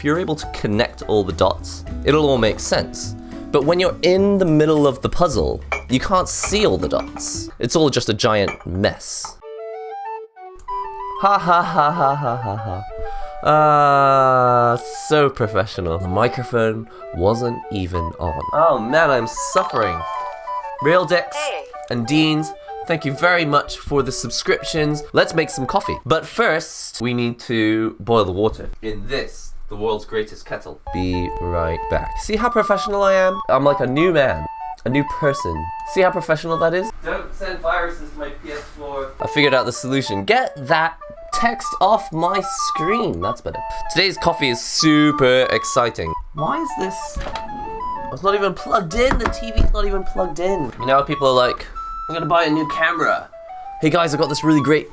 if you're able to connect all the dots, it'll all make sense. But when you're in the middle of the puzzle, you can't see all the dots. It's all just a giant mess. Ha ha ha ha ha ha ha. So professional. The microphone wasn't even on. Oh man, I'm suffering. Real Dicks and Deans, thank you very much for the subscriptions. Let's make some coffee. But first, we need to boil the water in this, the world's greatest kettle. Be right back. See how professional I am? I'm like a new man, a new person. See how professional that is? Don't send viruses to my PS4. I figured out the solution. Get that text off my screen. That's better. Today's coffee is super exciting. Why is this? It's not even plugged in. The TV's not even plugged in. You know how people are like, I'm gonna buy a new camera. Hey guys, I've got this really great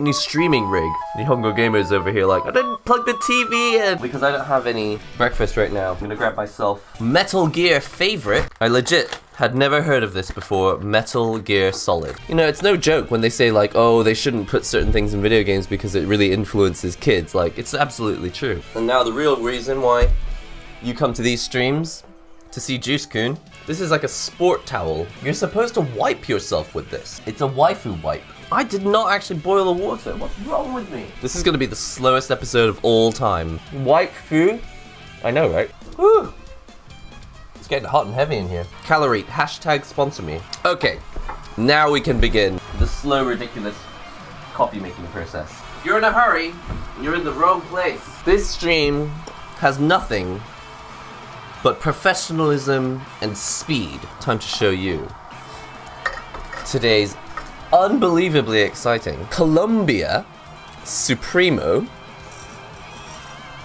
new streaming rig. NihongoGamer's over here like, I didn't plug the TV in because I don't have any breakfast right now. I'm gonna grab myself Metal Gear favorite. I legit had never heard of this before, Metal Gear Solid. You know, it's no joke when they say like, oh, they shouldn't put certain things in video games because it really influences kids. Like, it's absolutely true. And now the real reason why you come to these streams to see Juice-kun. This is like a sport towel. You're supposed to wipe yourself with this. It's a waifu wipe. I did not actually boil the water. What's wrong with me? This is gonna be the slowest episode of all time. Waifu? I know, right? Whew. It's getting hot and heavy in here. Calorie, hashtag sponsor me. Okay, now we can begin the slow, ridiculous coffee making process. If you're in a hurry, you're in the wrong place. This stream has nothing but professionalism and speed. Time to show you today's unbelievably exciting Colombia Supremo.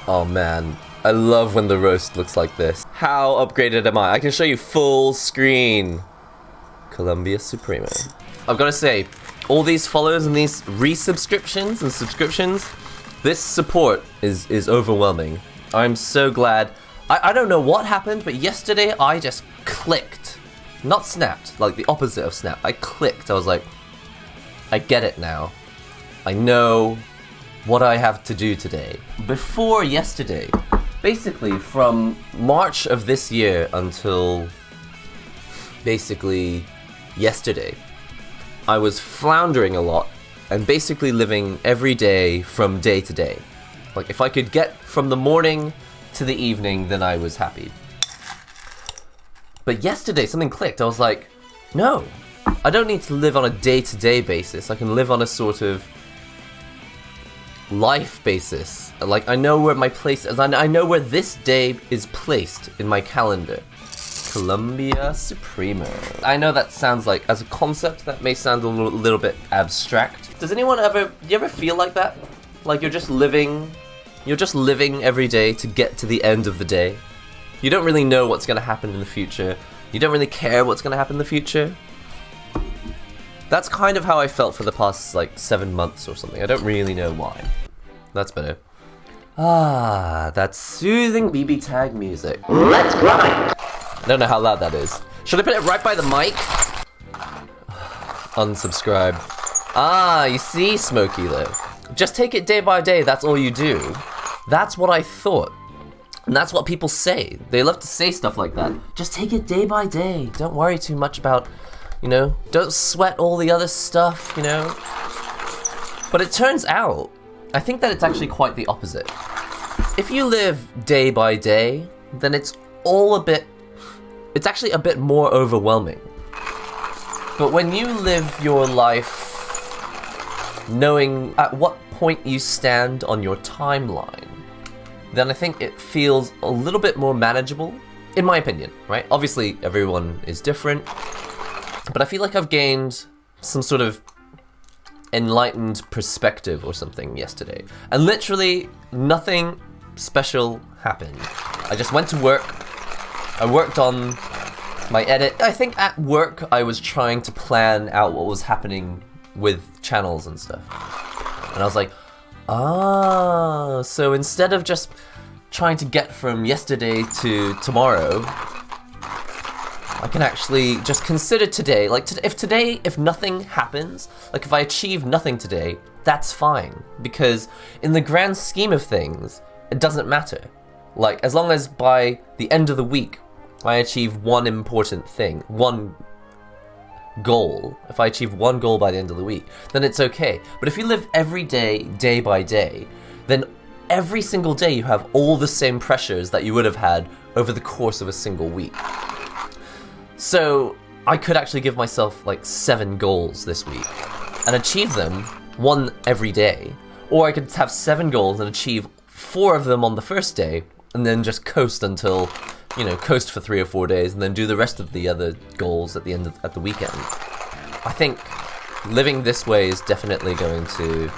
Oh man, I love when the roast looks like this. How upgraded am I? I can show you full screen Colombia Supremo. I've got to say, all these follows and these resubscriptions and subscriptions, this support is overwhelming. I'm so glad. I don't know what happened, but yesterday I just clicked. Not snapped, like the opposite of snap. I clicked. I was like, I get it now. I know what I have to do today. Before yesterday, basically from March of this year until basically yesterday, I was floundering a lot and basically living every day from day to day. Like if I could get from the morning to the evening, then I was happy. But yesterday something clicked. I was like, no, I don't need to live on a day-to-day basis. I can live on a sort of life basis. Like I know where my place is. I know where this day is placed in my calendar. Colombia Supremo. I know that sounds like, as a concept, that may sound a little bit abstract. Does anyone you ever feel like that? Like you're just living every day to get to the end of the day. You don't really know what's going to happen in the future. You don't really care what's going to happen in the future. That's kind of how I felt for the past, like, 7 months or something. I don't really know why. That's better. Ah, that's soothing BB tag music. Let's grind! I don't know how loud that is. Should I put it right by the mic? Unsubscribe. Ah, you see, Smokey, though. Just take it day by day, that's all you do. That's what I thought. And that's what people say. They love to say stuff like that. Just take it day by day. Don't worry too much about, you know, don't sweat all the other stuff, you know. But it turns out, I think that it's actually quite the opposite. If you live day by day, then it's actually a bit more overwhelming. But when you live your life knowing at what point you stand on your timeline, then I think it feels a little bit more manageable, in my opinion, right? Obviously, everyone is different, but I feel like I've gained some sort of enlightened perspective or something yesterday. And literally, nothing special happened. I just went to work, I worked on my edit. I think at work, I was trying to plan out what was happening with channels and stuff. And I was like, ah, so instead of just trying to get from yesterday to tomorrow, I can actually just consider today. Like, if nothing happens, like if I achieve nothing today, that's fine. Because in the grand scheme of things, it doesn't matter. Like, as long as by the end of the week, I achieve one important thing, one goal, if I achieve one goal by the end of the week, then it's okay. But if you live every day, day by day, then every single day you have all the same pressures that you would have had over the course of a single week. So I could actually give myself like 7 goals this week and achieve them, one every day. Or I could have 7 goals and achieve 4 of them on the first day, and then just coast until, you know, coast for 3 or 4 days, and then do the rest of the other goals at the end of, at the weekend. I think living this way is definitely going to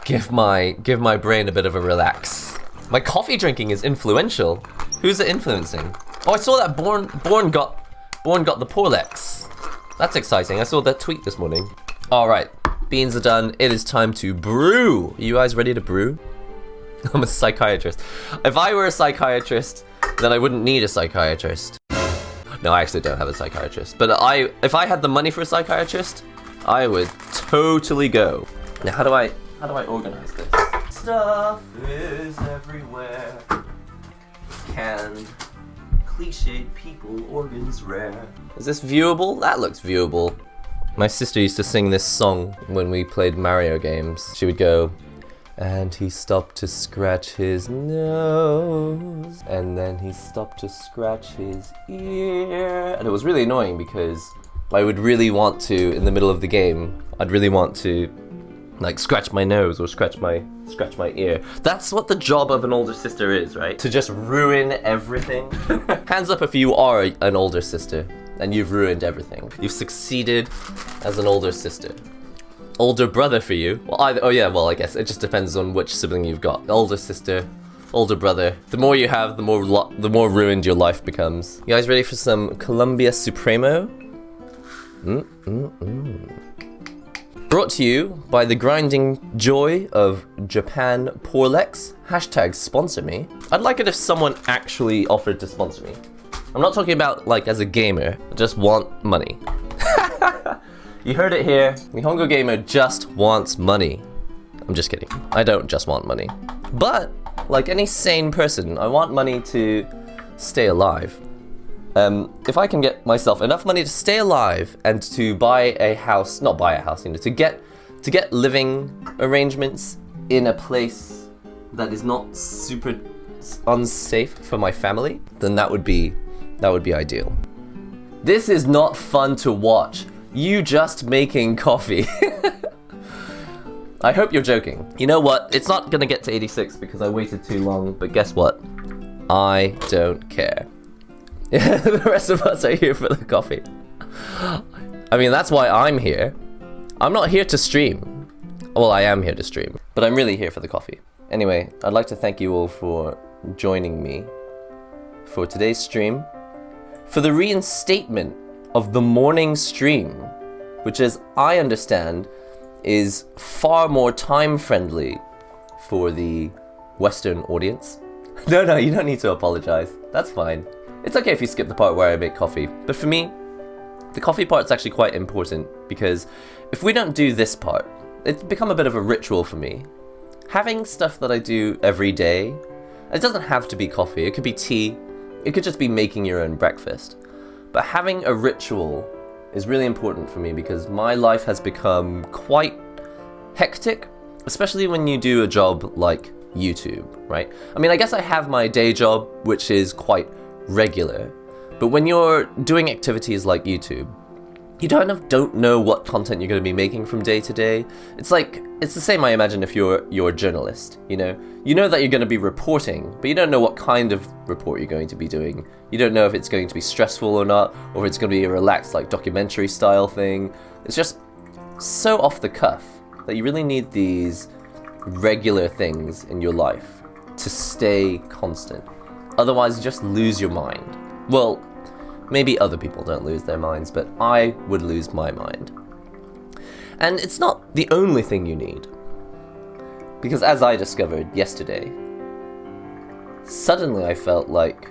give my brain a bit of a relax. My coffee drinking is influential. Who's it influencing? Oh, I saw that Born got the Porlex. That's exciting. I saw that tweet this morning. All right, beans are done. It is time to brew. Are you guys ready to brew? I'm a psychiatrist. If I were a psychiatrist, then I wouldn't need a psychiatrist. No, I actually don't have a psychiatrist. But if I had the money for a psychiatrist, I would totally go. Now, how do I organize this? Stuff is everywhere. Canned, cliched people, organs rare. Is this viewable? That looks viewable. My sister used to sing this song when we played Mario games. She would go, and he stopped to scratch his nose, and then he stopped to scratch his ear. And it was really annoying because I would really want to, in the middle of the game, I'd really want to like scratch my nose or scratch my ear. That's what the job of an older sister is, right? To just ruin everything. Hands up if you are an older sister and you've ruined everything. You've succeeded as an older sister. Older brother for you? Well, I guess it just depends on which sibling you've got. Older sister, older brother. The more you have, the more ruined your life becomes. You guys ready for some Colombia Supremo? Brought to you by the grinding joy of Japan Porlex. Hashtag sponsor me. I'd like it if someone actually offered to sponsor me. I'm not talking about like as a gamer. I just want money. You heard it here. NihongoGamer just wants money. I'm just kidding. I don't just want money. But, like any sane person, I want money to stay alive. If I can get myself enough money to stay alive and to buy a house, not buy a house, you know, to get living arrangements in a place that is not super unsafe for my family, then that would be ideal. This is not fun to watch. You just making coffee. I hope you're joking. You know what? It's not gonna get to 86 because I waited too long, but guess what? I don't care. The rest of us are here for the coffee. I mean, that's why I'm here. I'm not here to stream. Well, I am here to stream, but I'm really here for the coffee. Anyway, I'd like to thank you all for joining me for today's stream, for the reinstatement of the morning stream, which, as I understand, is far more time-friendly for the Western audience. No, you don't need to apologize. That's fine. It's okay if you skip the part where I make coffee. But for me, the coffee part's actually quite important, because if we don't do this part, it's become a bit of a ritual for me. Having stuff that I do every day, it doesn't have to be coffee. It could be tea. It could just be making your own breakfast. But having a ritual is really important for me because my life has become quite hectic, especially when you do a job like YouTube, right? I mean, I guess I have my day job, which is quite regular, but when you're doing activities like YouTube, you don't know what content you're going to be making from day to day. It's the same, I imagine, if you're a journalist, you know that you're going to be reporting, but you don't know what kind of report you're going to be doing. You don't know if it's going to be stressful or not, or if it's going to be a relaxed, like, documentary style thing. It's just so off the cuff that you really need these regular things in your life to stay constant. Otherwise, you just lose your mind. Well, maybe other people don't lose their minds, but I would lose my mind. And it's not the only thing you need. Because as I discovered yesterday, suddenly I felt like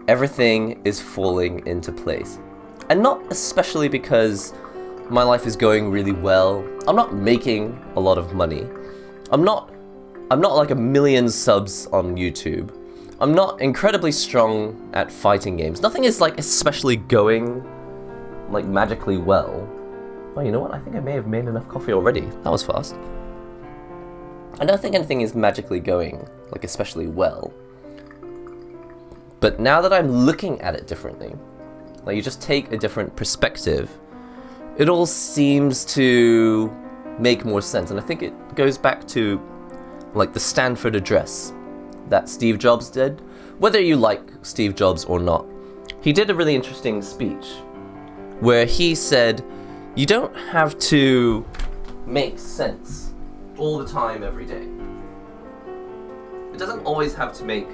everything is falling into place. And not especially because my life is going really well. I'm not making a lot of money. I'm not I'm not like a million subs on YouTube. I'm not incredibly strong at fighting games. Nothing is like especially going like magically well. Oh, you know what? I think I may have made enough coffee already. That was fast. I don't think anything is magically going like especially well. But now that I'm looking at it differently, like you just take a different perspective, it all seems to make more sense. And I think it goes back to like the Stanford address that Steve Jobs did. Whether you like Steve Jobs or not, he did a really interesting speech where he said, you don't have to make sense all the time every day. It doesn't always have to make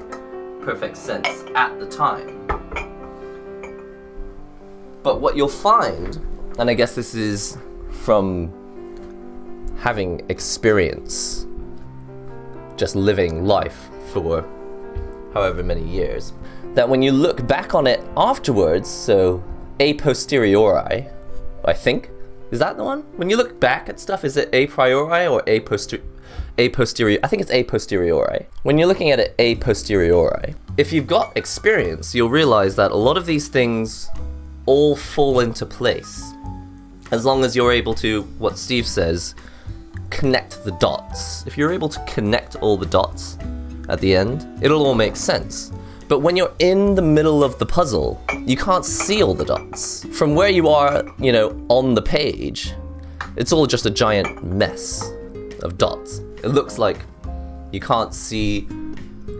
perfect sense at the time. But what you'll find, and I guess this is from having experience, just living life for however many years, that when you look back on it afterwards, so a posteriori, I think, is that the one? When you look back at stuff, is it a priori or a posteriori? I think it's a posteriori. When you're looking at it a posteriori, if you've got experience, you'll realize that a lot of these things all fall into place as long as you're able to, what Steve says, connect the dots. If you're able to connect all the dots at the end, it'll all make sense. But when you're in the middle of the puzzle, you can't see all the dots. From where you are, you know, on the page, it's all just a giant mess of dots. It looks like you can't see,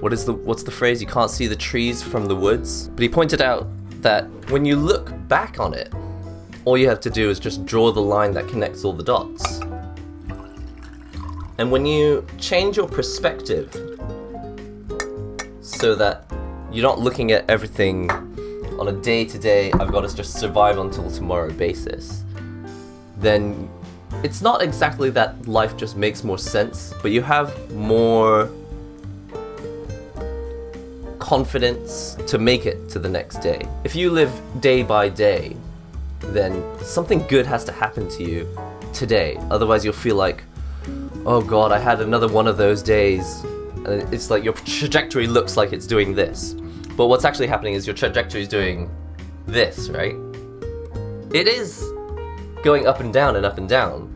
what's the phrase? You can't see the trees from the woods. But he pointed out that when you look back on it, all you have to do is just draw the line that connects all the dots. And when you change your perspective so that you're not looking at everything on a day-to-day, I've got to just survive until tomorrow basis, then it's not exactly that life just makes more sense, but you have more confidence to make it to the next day. If you live day by day, then something good has to happen to you today. Otherwise you'll feel like, oh god, I had another one of those days. And it's like your trajectory looks like it's doing this. But what's actually happening is your trajectory is doing this, right? It is going up and down and up and down.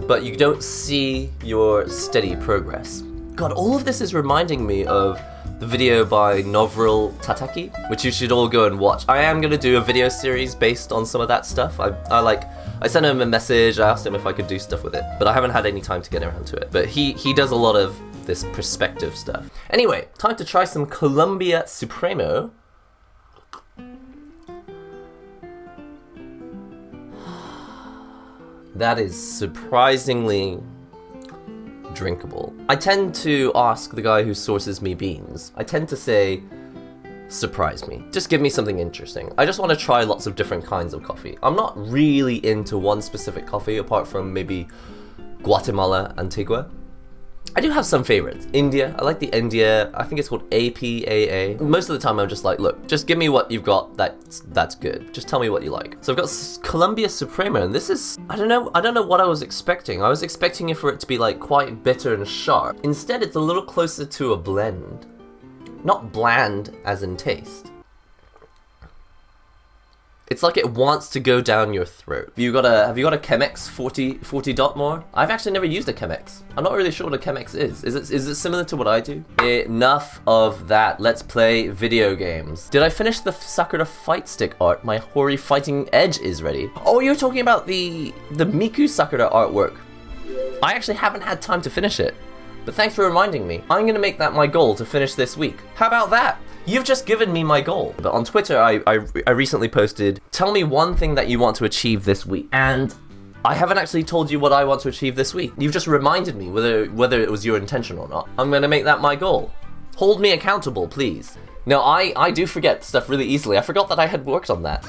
But you don't see your steady progress. God, all of this is reminding me of the video by Novril Tataki, which you should all go and watch. I am going to do a video series based on some of that stuff. I sent him a message, I asked him if I could do stuff with it, but I haven't had any time to get around to it. But he does a lot of this perspective stuff. Anyway, time to try some Columbia Supremo. That is surprisingly drinkable. I tend to ask the guy who sources me beans. I tend to say, surprise me. Just give me something interesting. I just want to try lots of different kinds of coffee. I'm not really into one specific coffee apart from maybe Guatemala, Antigua. I do have some favorites. India, I like the India, I think it's called APAA. Most of the time I'm just like, look, just give me what you've got that's good. Just tell me what you like. So I've got Columbia Supremo, and this is, I don't know what I was expecting. I was expecting for it to be like quite bitter and sharp. Instead, it's a little closer to a blend. Not bland as in taste. It's like it wants to go down your throat. Have you got a Chemex 40 dot more? I've actually never used a Chemex. I'm not really sure what a Chemex is. Is it similar to what I do? Enough of that. Let's play video games. Did I finish the Sakura fight stick art? My Hori fighting edge is ready. Oh, you're talking about the Miku Sakura artwork. I actually haven't had time to finish it. But thanks for reminding me. I'm gonna make that my goal to finish this week. How about that? You've just given me my goal. But on Twitter, I recently posted, tell me one thing that you want to achieve this week. And I haven't actually told you what I want to achieve this week. You've just reminded me whether it was your intention or not. I'm gonna make that my goal. Hold me accountable, please. Now, I do forget stuff really easily. I forgot that I had worked on that.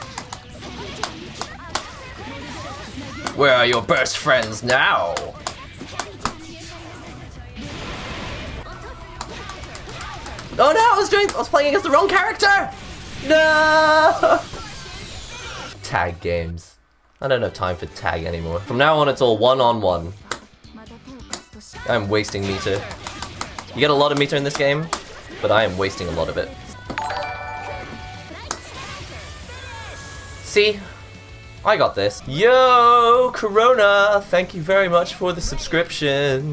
Where are your best friends now? Oh no, I was playing against the wrong character! No! Tag games. I don't have time for tag anymore. From now on, it's all one-on-one. I'm wasting meter. You get a lot of meter in this game, but I am wasting a lot of it. See? I got this. Yo, Corona! Thank you very much for the subscription.